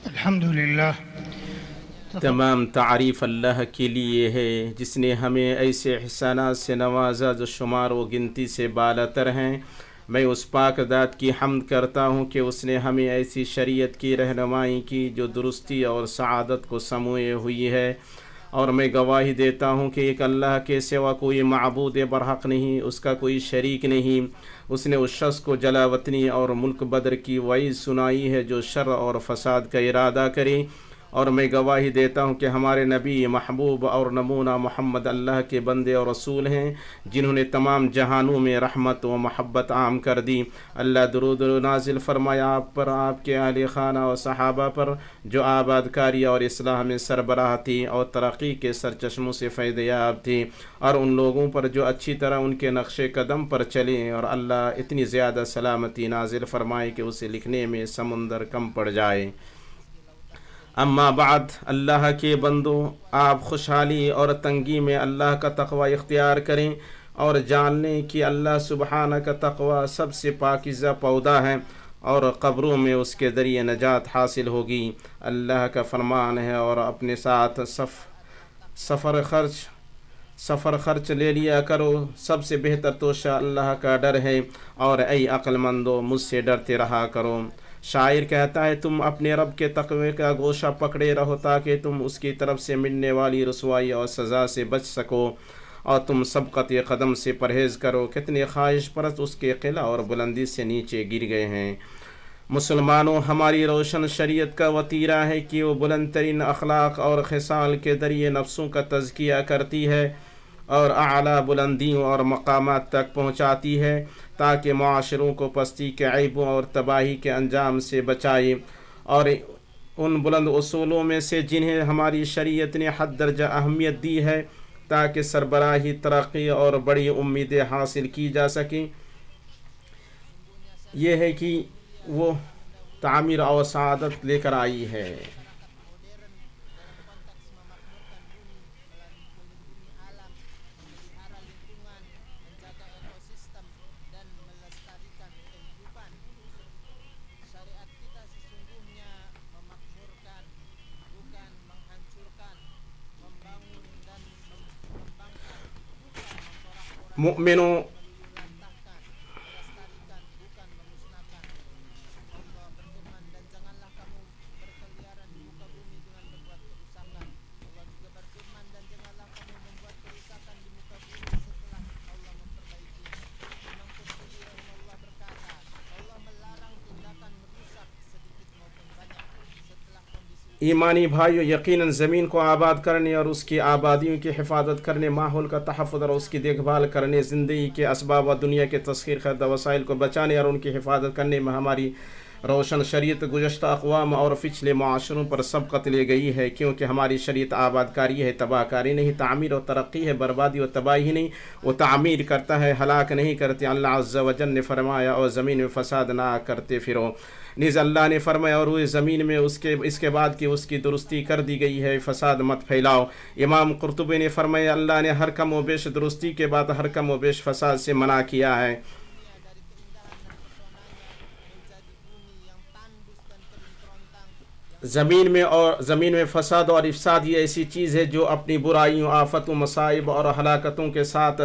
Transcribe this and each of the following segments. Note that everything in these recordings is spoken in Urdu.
الحمدللہ تمام تعریف اللہ کے لیے ہے جس نے ہمیں ایسے احسانات سے نوازا جو شمار و گنتی سے بالاتر ہیں۔ میں اس پاک ذات کی حمد کرتا ہوں کہ اس نے ہمیں ایسی شریعت کی رہنمائی کی جو درستی اور سعادت کو سموئے ہوئی ہے، اور میں گواہی دیتا ہوں کہ ایک اللہ کے سوا کوئی معبود برحق نہیں، اس کا کوئی شریک نہیں۔ اس نے اس شخص کو جلا وطنی اور ملک بدر کی وعید سنائی ہے جو شر اور فساد کا ارادہ کرے، اور میں گواہی دیتا ہوں کہ ہمارے نبی محبوب اور نمونہ محمد اللہ کے بندے اور رسول ہیں جنہوں نے تمام جہانوں میں رحمت و محبت عام کر دی۔ اللہ درود و نازل فرمایا آپ پر، آپ کے اہل خانہ اور صحابہ پر جو آباد کاری اور اصلاح میں سربراہ تھی اور ترقی کے سرچشموں سے فیض یاب تھی، اور ان لوگوں پر جو اچھی طرح ان کے نقش قدم پر چلیں، اور اللہ اتنی زیادہ سلامتی نازل فرمائے کہ اسے لکھنے میں سمندر کم پڑ جائے۔ اما بعد، اللہ کے بندو، آپ خوشحالی اور تنگی میں اللہ کا تقوی اختیار کریں اور جان لیں کہ اللہ سبحانہ کا تقوی سب سے پاکیزہ پودا ہے اور قبروں میں اس کے ذریعے نجات حاصل ہوگی۔ اللہ کا فرمان ہے، اور اپنے ساتھ سفر خرچ لے لیا کرو، سب سے بہتر توشہ اللہ کا ڈر ہے، اور اے عقل مندو مجھ سے ڈرتے رہا کرو۔ شاعر کہتا ہے، تم اپنے رب کے تقوی کا گوشہ پکڑے رہو تاکہ تم اس کی طرف سے ملنے والی رسوائی اور سزا سے بچ سکو، اور تم سبقت قدم سے پرہیز کرو۔ کتنے خواہش پرست اس کے قلعہ اور بلندی سے نیچے گر گئے ہیں۔ مسلمانوں، ہماری روشن شریعت کا وتیرہ ہے کہ وہ بلند ترین اخلاق اور خصال کے ذریعے نفسوں کا تزکیہ کرتی ہے اور اعلیٰ بلندیوں اور مقامات تک پہنچاتی ہے، تاکہ معاشروں کو پستی کے عیبوں اور تباہی کے انجام سے بچائے، اور ان بلند اصولوں میں سے جنہیں ہماری شریعت نے حد درجہ اہمیت دی ہے تاکہ سربراہی، ترقی اور بڑی امیدیں حاصل کی جا سکیں، یہ ہے کہ وہ تعمیر اور سعادت لے کر آئی ہے۔ مؤمنوں، ایمانی بھائیو، یقیناً زمین کو آباد کرنے اور اس کی آبادیوں کی حفاظت کرنے، ماحول کا تحفظ اور اس کی دیکھ بھال کرنے، زندگی کے اسباب و دنیا کے تسخیر کردہ وسائل کو بچانے اور ان کی حفاظت کرنے میں ہماری روشن شریعت گزشتہ اقوام اور پچھلے معاشروں پر سبقت لے گئی ہے، کیونکہ ہماری شریعت آباد کاری ہے، تباہ کاری نہیں، تعمیر و ترقی ہے، بربادی و تباہی نہیں۔ وہ تعمیر کرتا ہے، ہلاک نہیں کرتے۔ اللہ عز و جل نے فرمایا، اور زمین میں فساد نہ کرتے پھرو۔ نیز اللہ نے فرمایا، اور وہ زمین میں اس کے بعد کہ اس کی درستی کر دی گئی ہے، فساد مت پھیلاؤ۔ امام قرطبی نے فرمایا، اللہ نے ہر کم و بیش درستی کے بعد ہر کم و بیش فساد سے منع کیا ہے۔ زمین میں فساد اور افساد یہ ایسی چیز ہے جو اپنی برائیوں، آفتوں، مصائب اور ہلاکتوں کے ساتھ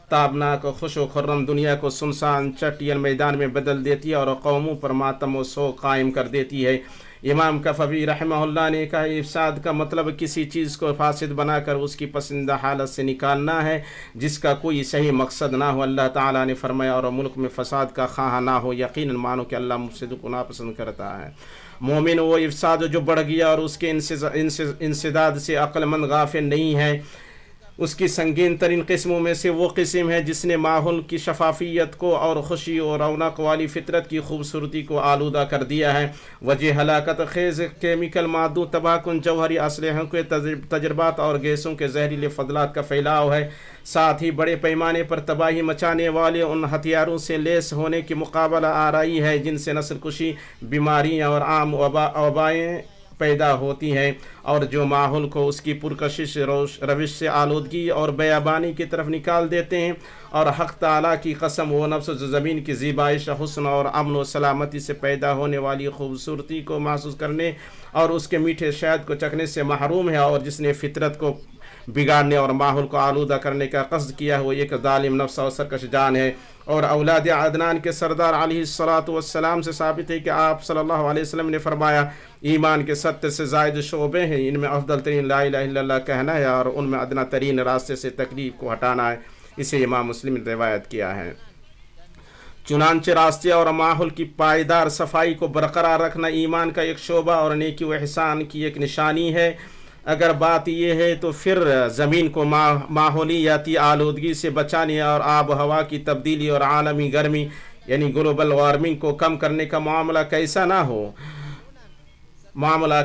تابناک خوش و خرم دنیا کو سنسان چٹیل میدان میں بدل دیتی ہے اور قوموں پر ماتم و سوگ قائم کر دیتی ہے۔ امام کفوی رحمہ اللہ نے کہا، افساد کا مطلب کسی چیز کو فاسد بنا کر اس کی پسندہ حالت سے نکالنا ہے جس کا کوئی صحیح مقصد نہ ہو۔ اللہ تعالیٰ نے فرمایا، اور ملک میں فساد کا خواہاں نہ ہو، یقیناً مانو کہ اللہ مفسدوں کو ناپسند کرتا ہے۔ مومن وہ افساد جو بڑھ گیا اور اس کے انسداد سے عقل مند غافل نہیں ہے، اس کی سنگین ترین قسموں میں سے وہ قسم ہے جس نے ماحول کی شفافیت کو اور خوشی اور رونق والی فطرت کی خوبصورتی کو آلودہ کر دیا ہے۔ وجہ ہلاکت خیز کیمیکل مادوں، تباہ کن جوہری اسلحوں کے تجربات اور گیسوں کے زہریلے فضلات کا پھیلاؤ ہے، ساتھ ہی بڑے پیمانے پر تباہی مچانے والے ان ہتھیاروں سے لیس ہونے کی مقابلہ آرائی ہے جن سے نسل کشی، بیماریاں اور عام وبائیں پیدا ہوتی ہیں اور جو ماحول کو اس کی پرکشش روش سے آلودگی اور بیابانی کی طرف نکال دیتے ہیں، اور حق تعالیٰ کی قسم وہ نفس جو زمین کی زیبائش، حسن اور امن و سلامتی سے پیدا ہونے والی خوبصورتی کو محسوس کرنے اور اس کے میٹھے شہد کو چکھنے سے محروم ہے، اور جس نے فطرت کو بگاڑنے اور ماحول کو آلودہ کرنے کا قصد کیا وہ ایک ظالم نفس اور سرکش جان ہے۔ اور اولاد عدنان کے سردار علیہ السلام سے ثابت ہے کہ آپ صلی اللہ علیہ وسلم نے فرمایا، ایمان کے 70 سے زائد شعبے ہیں، ان میں افضل ترین لا الہ الا اللہ کہنا ہے اور ان میں ادنا ترین راستے سے تکلیف کو ہٹانا ہے۔ اسے امام مسلم نے روایت کیا ہے۔ چنانچہ راستے اور ماحول کی پائیدار صفائی کو برقرار رکھنا ایمان کا ایک شعبہ اور نیکی و احسان کی ایک نشانی ہے۔ اگر بات یہ ہے تو پھر زمین کو ماحولیاتی آلودگی سے بچانے اور آب و ہوا کی تبدیلی اور عالمی گرمی یعنی گلوبل وارمنگ کو کم کرنے کا معاملہ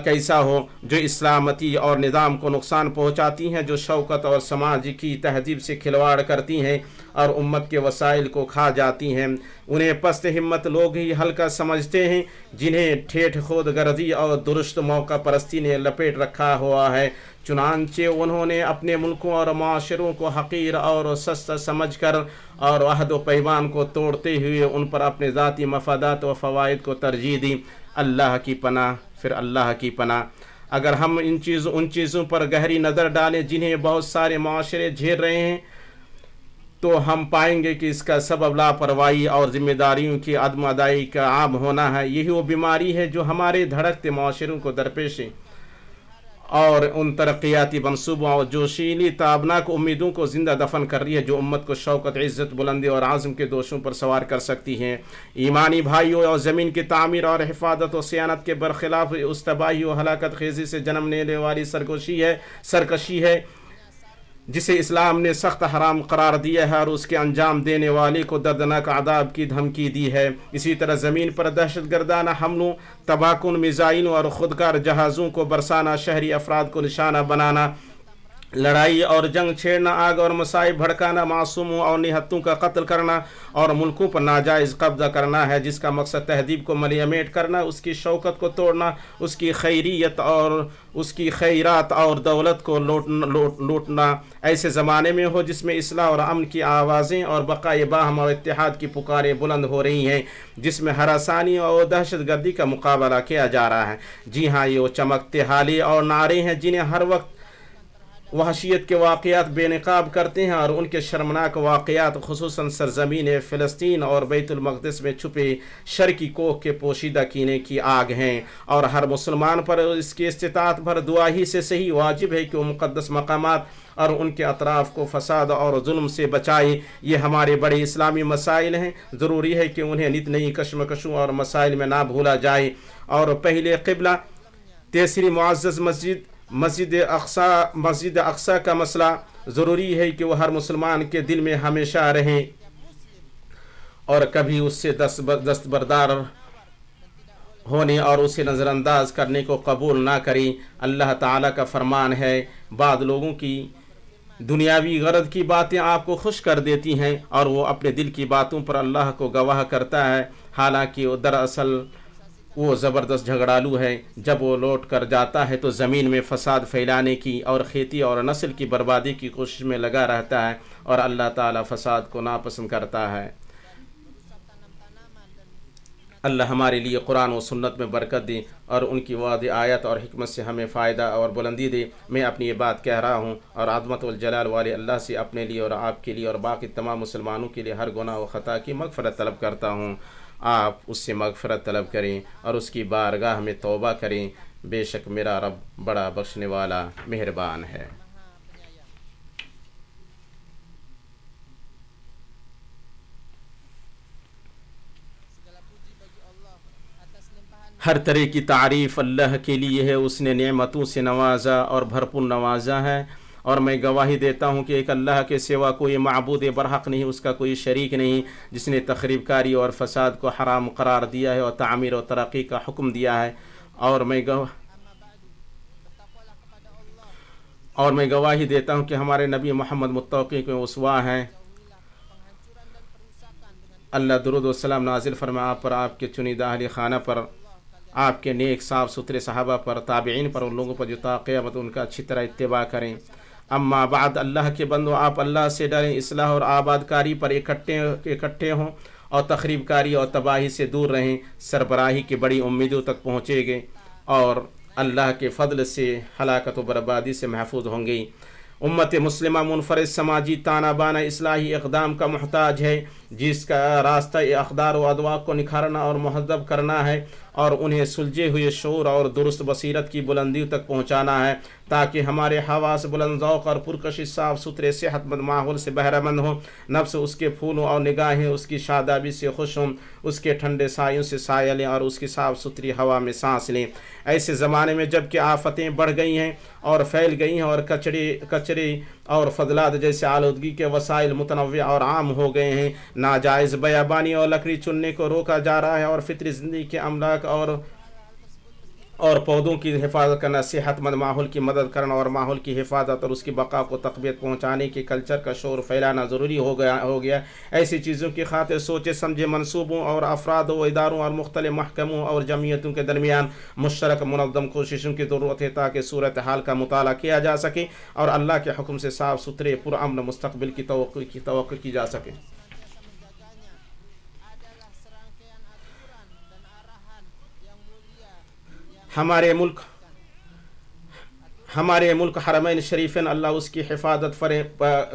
کیسا ہو جو اسلامتی اور نظام کو نقصان پہنچاتی ہیں، جو شوکت اور سماج کی تہذیب سے کھلواڑ کرتی ہیں اور امت کے وسائل کو کھا جاتی ہیں۔ انہیں پست ہمت لوگ ہی ہلکا سمجھتے ہیں، جنہیں ٹھیٹھ خود غرضی اور درست موقع پرستی نے لپیٹ رکھا ہوا ہے۔ چنانچہ انہوں نے اپنے ملکوں اور معاشروں کو حقیر اور سستا سمجھ کر اور عہد و پیمان کو توڑتے ہوئے ان پر اپنے ذاتی مفادات و فوائد کو ترجیح دی۔ اللہ کی پناہ، پھر اللہ کی پناہ۔ اگر ہم ان چیزوں پر گہری نظر ڈالیں جنہیں بہت سارے معاشرے جھیل رہے ہیں تو ہم پائیں گے کہ اس کا سبب لاپرواہی اور ذمہ داریوں کی عدم ادائیگی کا عام ہونا ہے۔ یہی وہ بیماری ہے جو ہمارے دھڑکتے معاشروں کو درپیش ہے اور ان ترقیاتی منصوبوں اور جوشیلی تابناک امیدوں کو زندہ دفن کر رہی ہے جو امت کو شوکت، عزت، بلندی اور عزم کے دوشوں پر سوار کر سکتی ہیں۔ ایمانی بھائیوں، اور زمین کی تعمیر اور حفاظت و صیانت کے برخلاف اس تباہی و ہلاکت خیزی سے جنم لینے والی سرکشی ہے جسے اسلام نے سخت حرام قرار دیا ہے اور اس کے انجام دینے والے کو دردناک عذاب کی دھمکی دی ہے۔ اسی طرح زمین پر دہشت گردانہ حملوں، تباہ کن میزائلوں اور خودکار جہازوں کو برسانا، شہری افراد کو نشانہ بنانا، لڑائی اور جنگ چھیڑنا، آگ اور مصائب بھڑکانا، معصوموں اور نہتوں کا قتل کرنا اور ملکوں پر ناجائز قبضہ کرنا ہے، جس کا مقصد تہذیب کو ملیمیٹ کرنا، اس کی شوکت کو توڑنا، اس کی خیریت اور اس کی خیرات اور دولت کو لوٹنا ایسے زمانے میں ہو جس میں اصلاح اور امن کی آوازیں اور بقائے باہم اور اتحاد کی پکاریں بلند ہو رہی ہیں، جس میں ہراسانی اور دہشت گردی کا مقابلہ کیا جا رہا ہے۔ جی ہاں، یہ وہ چمکتے حالے اور نعرے ہیں جنہیں ہر وقت وحشیت کے واقعات بے نقاب کرتے ہیں اور ان کے شرمناک واقعات خصوصاً سرزمین فلسطین اور بیت المقدس میں چھپے شر کی کوہ کے پوشیدہ کینے کی آگ ہیں، اور ہر مسلمان پر اس کی استطاعت بھر دعا ہی سے صحیح واجب ہے کہ وہ مقدس مقامات اور ان کے اطراف کو فساد اور ظلم سے بچائے۔ یہ ہمارے بڑے اسلامی مسائل ہیں، ضروری ہے کہ انہیں نت نئی کشمکشوں اور مسائل میں نہ بھولا جائے۔ اور پہلے قبلہ، تیسری معزز مسجد اقصی کا مسئلہ ضروری ہے کہ وہ ہر مسلمان کے دل میں ہمیشہ رہیں اور کبھی اس سے دستبردار ہونے اور اسے نظر انداز کرنے کو قبول نہ کریں۔ اللہ تعالیٰ کا فرمان ہے، بعض لوگوں کی دنیاوی غرض کی باتیں آپ کو خوش کر دیتی ہیں اور وہ اپنے دل کی باتوں پر اللہ کو گواہ کرتا ہے، حالانکہ وہ دراصل وہ زبردست جھگڑالو ہے۔ جب وہ لوٹ کر جاتا ہے تو زمین میں فساد پھیلانے کی اور کھیتی اور نسل کی بربادی کی کوشش میں لگا رہتا ہے، اور اللہ تعالیٰ فساد کو ناپسند کرتا ہے۔ اللہ ہمارے لیے قرآن و سنت میں برکت دے اور ان کی واضح آیت اور حکمت سے ہمیں فائدہ اور بلندی دے۔ میں اپنی یہ بات کہہ رہا ہوں اور عظمت والجلال والے اللہ سے اپنے لیے اور آپ کے لیے اور باقی تمام مسلمانوں کے لیے ہر گناہ و خطا کی مغفرت طلب کرتا ہوں۔ آپ اس سے مغفرت طلب کریں اور اس کی بارگاہ میں توبہ کریں، بے شک میرا رب بڑا بخشنے والا مہربان ہے۔ ہر طرح کی تعریف اللہ کے لیے ہے، اس نے نعمتوں سے نوازا اور بھرپور نوازا ہے، اور میں گواہی دیتا ہوں کہ ایک اللہ کے سوا کوئی معبود برحق نہیں، اس کا کوئی شریک نہیں، جس نے تخریب کاری اور فساد کو حرام قرار دیا ہے اور تعمیر و ترقی کا حکم دیا ہے۔ اور میں گواہی دیتا ہوں کہ ہمارے نبی محمد متقی کے اسوہ ہیں۔ اللہ درود و سلام نازل فرمائے آپ پر، آپ کے چنیدہ اہل خانہ پر، آپ کے نیک صاف ستھرے صحابہ پر، تابعین پر، ان لوگوں پر جو تا قیامت ان کا اچھی طرح اتباع کریں۔ اما بعد، اللہ کے بندو، آپ اللہ سے ڈریں، اصلاح اور آباد کاری پر اکٹھے ہوں اور تخریب کاری اور تباہی سے دور رہیں۔ سربراہی کی بڑی امیدوں تک پہنچے گے اور اللہ کے فضل سے ہلاکت و بربادی سے محفوظ ہوں گی۔ امت مسلمہ منفرد سماجی تانا بانا اصلاحی اقدام کا محتاج ہے، جس کا راستہ اقدار و ادواق کو نکھارنا اور مہذب کرنا ہے اور انہیں سلجھے ہوئے شعور اور درست بصیرت کی بلندیوں تک پہنچانا ہے، تاکہ ہمارے حواس بلند ذوق اور پرکشش صاف ستھرے صحت مند ماحول سے بہرہ مند ہوں، نفس اس کے پھولوں اور نگاہیں اس کی شادابی سے خوش ہوں، اس کے ٹھنڈے سایوں سے سایہ لیں اور اس کی صاف ستھری ہوا میں سانس لیں۔ ایسے زمانے میں جب کہ آفتیں بڑھ گئی ہیں اور پھیل گئی ہیں اور کچرے اور فضلات جیسے آلودگی کے وسائل متنوع اور عام ہو گئے ہیں، ناجائز بیابانی اور لکڑی چننے کو روکا جا رہا ہے اور فطری زندگی کے املاک اور پودوں کی حفاظت کرنا، صحت مند ماحول کی مدد کرنا اور ماحول کی حفاظت اور اس کی بقا کو تقویت پہنچانے کے کلچر کا شعور پھیلانا ضروری ہو گیا۔ ایسی چیزوں کی خاطر سوچے سمجھے منصوبوں اور افراد و اداروں اور مختلف محکموں اور جمعیتوں کے درمیان مشترک منظم کوششوں کی ضرورت ہے، تاکہ صورتحال کا مطالعہ کیا جا سکے اور اللہ کے حکم سے صاف ستھرے پرامن مستقبل کی توقع کی جا سکے۔ ہمارے ملک حرمین شریفین، اللہ اس کی حفاظت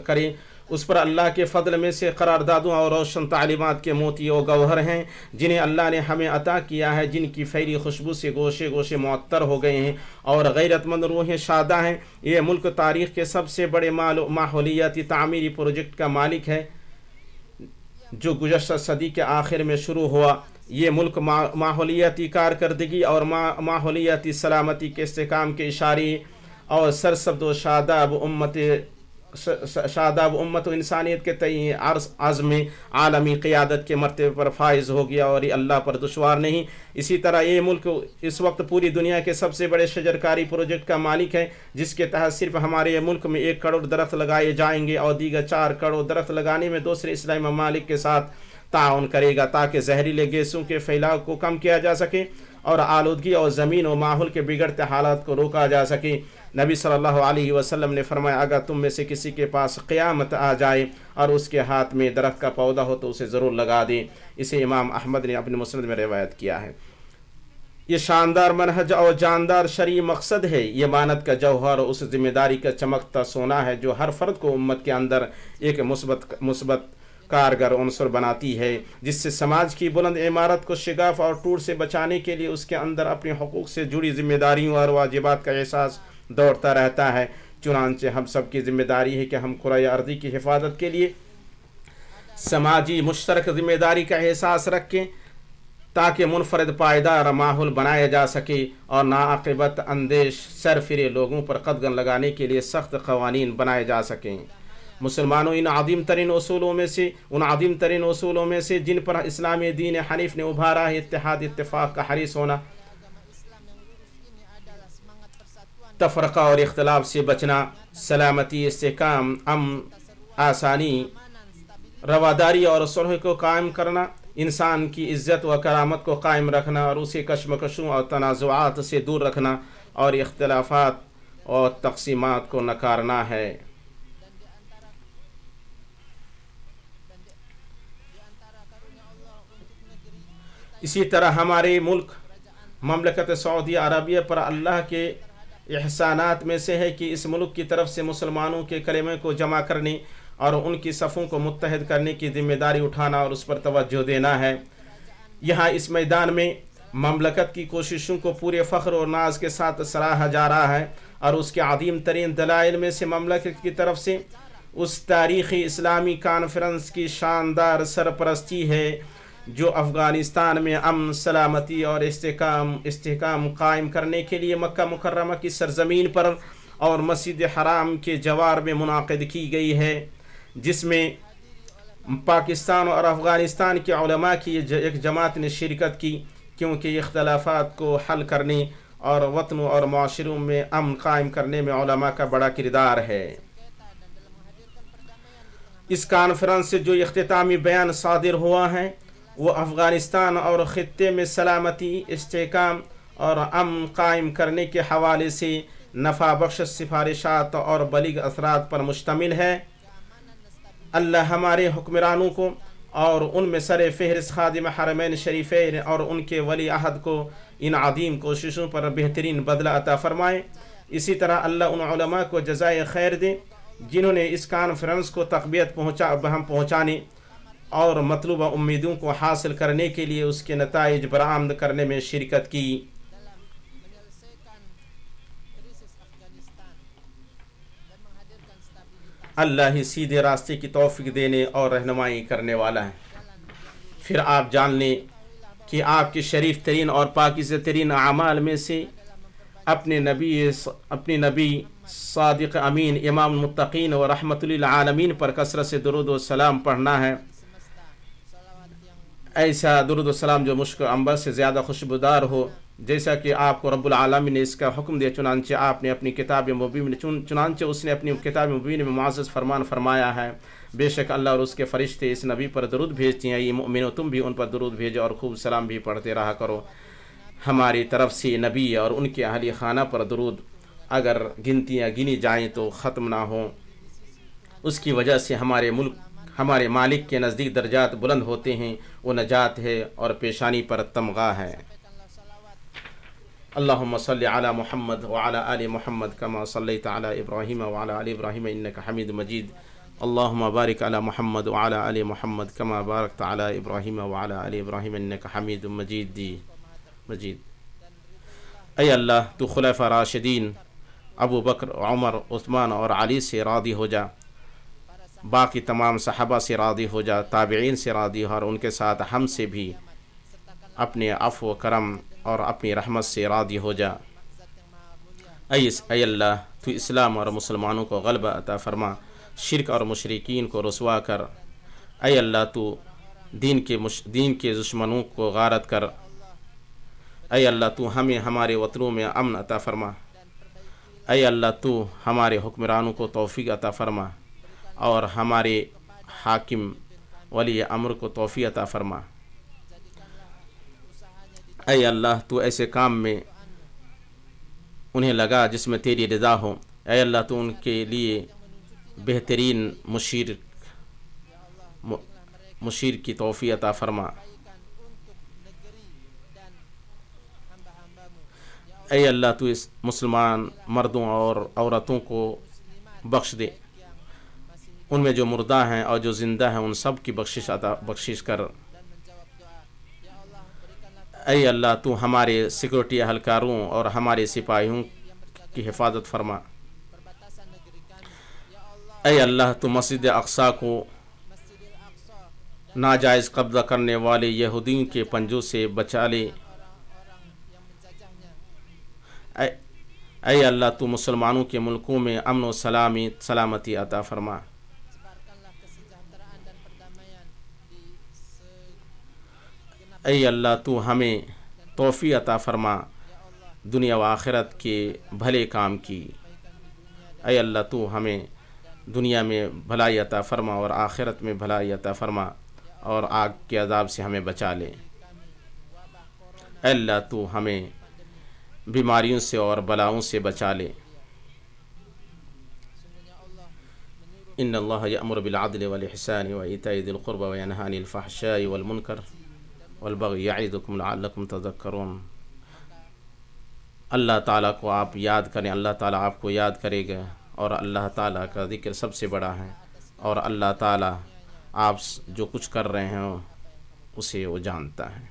کرے، اس پر اللہ کے فضل میں سے قراردادوں اور روشن تعلیمات کے موتی و گوہر ہیں، جنہیں اللہ نے ہمیں عطا کیا ہے، جن کی فیری خوشبو سے گوشے گوشے معطر ہو گئے ہیں اور غیرت مند روحیں شادہ ہیں۔ یہ ملک تاریخ کے سب سے بڑے ماحولیاتی تعمیری پروجیکٹ کا مالک ہے، جو گزشتہ صدی کے آخر میں شروع ہوا۔ یہ ملک ماحولیاتی کارکردگی اور ماحولیاتی سلامتی کے استحکام کے اشارے اور سرسبز و شاداب امت و انسانیت کے تئیں عزم عالمی قیادت کے مرتبے پر فائز ہو گیا، اور یہ اللہ پر دشوار نہیں۔ اسی طرح یہ ملک اس وقت پوری دنیا کے سب سے بڑے شجرکاری پروجیکٹ کا مالک ہے، جس کے تحت صرف ہمارے ملک میں 1 کروڑ درخت لگائے جائیں گے اور دیگر 4 کروڑ درخت لگانے میں دوسرے اسلامی ممالک کے ساتھ تعاون کرے گا، تاکہ زہریلے گیسوں کے پھیلاؤ کو کم کیا جا سکے اور آلودگی اور زمین و ماحول کے بگڑتے حالات کو روکا جا سکے۔ نبی صلی اللہ علیہ وسلم نے فرمایا، اگر تم میں سے کسی کے پاس قیامت آ جائے اور اس کے ہاتھ میں درخت کا پودا ہو تو اسے ضرور لگا دیں۔ اسے امام احمد نے اپنے مسند میں روایت کیا ہے۔ یہ شاندار منہج اور جاندار شرعی مقصد ہے، یہ مانت کا جوہر اور اس ذمہ داری کا چمکتا سونا ہے جو ہر فرد کو امت کے اندر ایک مثبت کارگر عنصر بناتی ہے، جس سے سماج کی بلند عمارت کو شگاف اور ٹوٹ سے بچانے کے لیے اس کے اندر اپنے حقوق سے جڑی ذمہ داریوں اور واجبات کا احساس دوڑتا رہتا ہے۔ چنانچہ ہم سب کی ذمہ داری ہے کہ ہم کرۂ ارضی کی حفاظت کے لیے سماجی مشترک ذمہ داری کا احساس رکھیں، تاکہ منفرد پائیدار ماحول بنایا جا سکے اور ناعاقبت اندیش سرفرے لوگوں پر قدغن لگانے کے لیے سخت قوانین بنائے جا سکیں۔ مسلمانوں، ان عظیم ترین اصولوں میں سے جن پر اسلامی دین حنیف نے ابھارا ہے، اتحاد اتفاق کا حریص ہونا، تفرقہ اور اختلاف سے بچنا، سلامتی، استحکام، امن، آسانی، رواداری اور صلح کو قائم کرنا، انسان کی عزت و کرامت کو قائم رکھنا اور اسے کشمکشوں اور تنازعات سے دور رکھنا اور اختلافات اور تقسیمات کو نکارنا ہے۔ اسی طرح ہمارے ملک مملکت سعودی عربیہ پر اللہ کے احسانات میں سے ہے کہ اس ملک کی طرف سے مسلمانوں کے کلمے کو جمع کرنے اور ان کی صفوں کو متحد کرنے کی ذمہ داری اٹھانا اور اس پر توجہ دینا ہے۔ یہاں اس میدان میں مملکت کی کوششوں کو پورے فخر اور ناز کے ساتھ سراہا جا رہا ہے، اور اس کے عظیم ترین دلائل میں سے مملکت کی طرف سے اس تاریخی اسلامی کانفرنس کی شاندار سرپرستی ہے جو افغانستان میں امن، سلامتی اور استحکام قائم کرنے کے لیے مکہ مکرمہ کی سرزمین پر اور مسجد حرام کے جوار میں منعقد کی گئی ہے، جس میں پاکستان اور افغانستان کے علماء کی ایک جماعت نے شرکت کی، کیونکہ اختلافات کو حل کرنے اور وطنوں اور معاشروں میں امن قائم کرنے میں علماء کا بڑا کردار ہے۔ اس کانفرنس سے جو اختتامی بیان صادر ہوا ہے، وہ افغانستان اور خطے میں سلامتی، استحکام اور امن قائم کرنے کے حوالے سے نفع بخش سفارشات اور بلیغ اثرات پر مشتمل ہے۔ اللہ ہمارے حکمرانوں کو اور ان میں سر فہرست خادم حرمین شریفین اور ان کے ولی عہد کو ان عظیم کوششوں پر بہترین بدلہ عطا فرمائے۔ اسی طرح اللہ ان علماء کو جزائے خیر دے جنہوں نے اس کانفرنس کو تقویت پہنچانے اور مطلوبہ امیدوں کو حاصل کرنے کے لیے اس کے نتائج برآمد کرنے میں شرکت کی۔ اللہ ہی سیدھے راستے کی توفیق دینے اور رہنمائی کرنے والا ہے۔ پھر آپ جان لیں کہ آپ کے شریف ترین اور پاکیزہ ترین اعمال میں سے اپنے نبی صادق امین امام المتقین و رحمت للعالمین پر کثرت سے درود و سلام پڑھنا ہے۔ ایسا درود و سلام جو مشک عنبر سے زیادہ خوشبودار ہو، جیسا کہ آپ کو رب العالمین نے اس کا حکم دیا، چنانچہ اس نے اپنی کتاب مبین میں معزز فرمان فرمایا ہے، بے شک اللہ اور اس کے فرشتے اس نبی پر درود بھیجتے ہیں، یہ مومنو تم بھی ان پر درود بھیجو اور خوب سلام بھی پڑھتے رہا کرو۔ ہماری طرف سے نبی اور ان کے اہل خانہ پر درود اگر گنتیاں گنی جائیں تو ختم نہ ہوں۔ اس کی وجہ سے ہمارے مالک کے نزدیک درجات بلند ہوتے ہیں، وہ نجات ہے اور پیشانی پر تمغہ ہے۔ اللہم صلی علی محمد وعلی آل محمد کما صلیت علی ابراہیم وعلی آل ابراہیم انک حمید مجید۔ اللہم بارک علی محمد وعلی آل محمد کما بارکت علی ابراہیم وعلی آل ابراہیم انک حمید مجید۔ اے اللہ تو خلفاء راشدین ابو بکر، عمر، عثمان اور علی سے راضی ہو جا، باقی تمام صحابہ سے راضی ہو جا، تابعین سے راضی ہو اور ان کے ساتھ ہم سے بھی اپنے عفو و کرم اور اپنی رحمت سے راضی ہو جا۔ اے اللہ تو اسلام اور مسلمانوں کو غلبہ عطا فرما، شرک اور مشرکین کو رسوا کر۔ اے اللہ تو دین کے دشمنوں کو غارت کر۔ اے اللہ تو ہمیں ہمارے وطنوں میں امن عطا فرما۔ اے اللہ تو ہمارے حکمرانوں کو توفیق عطا فرما اور ہمارے حاکم ولی امر کو توفیق عطا فرما۔ اے اللہ تو ایسے کام میں انہیں لگا جس میں تیری رضا ہو۔ اے اللہ تو ان کے لیے بہترین مشیر کی توفیق عطا فرما۔ اے اللہ تو اس مسلمان مردوں اور عورتوں کو بخش دے، ان میں جو مردہ ہیں اور جو زندہ ہیں ان سب کی بخشش کر۔ اے اللہ تو ہمارے سیکورٹی اہلکاروں اور ہمارے سپاہیوں کی حفاظت فرما۔ اے اللہ تو مسجد اقصی کو ناجائز قبضہ کرنے والے یہودیوں کے پنجوں سے بچا لے۔ اے اللہ تو مسلمانوں کے ملکوں میں امن و سلامتی عطا فرما۔ اے اللہ تو ہمیں توفیق عطا فرما دنیا و آخرت کے بھلے کام کی۔ اے اللہ تو ہمیں دنیا میں بھلائی عطا فرما اور آخرت میں بھلائی عطا فرما اور آگ کے عذاب سے ہمیں بچا لے۔ اے اللہ تو ہمیں بیماریوں سے اور بلاؤں سے بچا لے۔ ان اللہ یأمر بالعدل والإحسان وإیتاء ذی القربى وینہی عن الفحشاء والمنکر والبغی یعظکم لعلکم تذکرون۔ اللہ تعالیٰ کو آپ یاد کریں، اللہ تعالیٰ آپ کو یاد کرے گا، اور اللہ تعالیٰ کا ذکر سب سے بڑا ہے، اور اللہ تعالیٰ آپ جو کچھ کر رہے ہیں اسے وہ جانتا ہے۔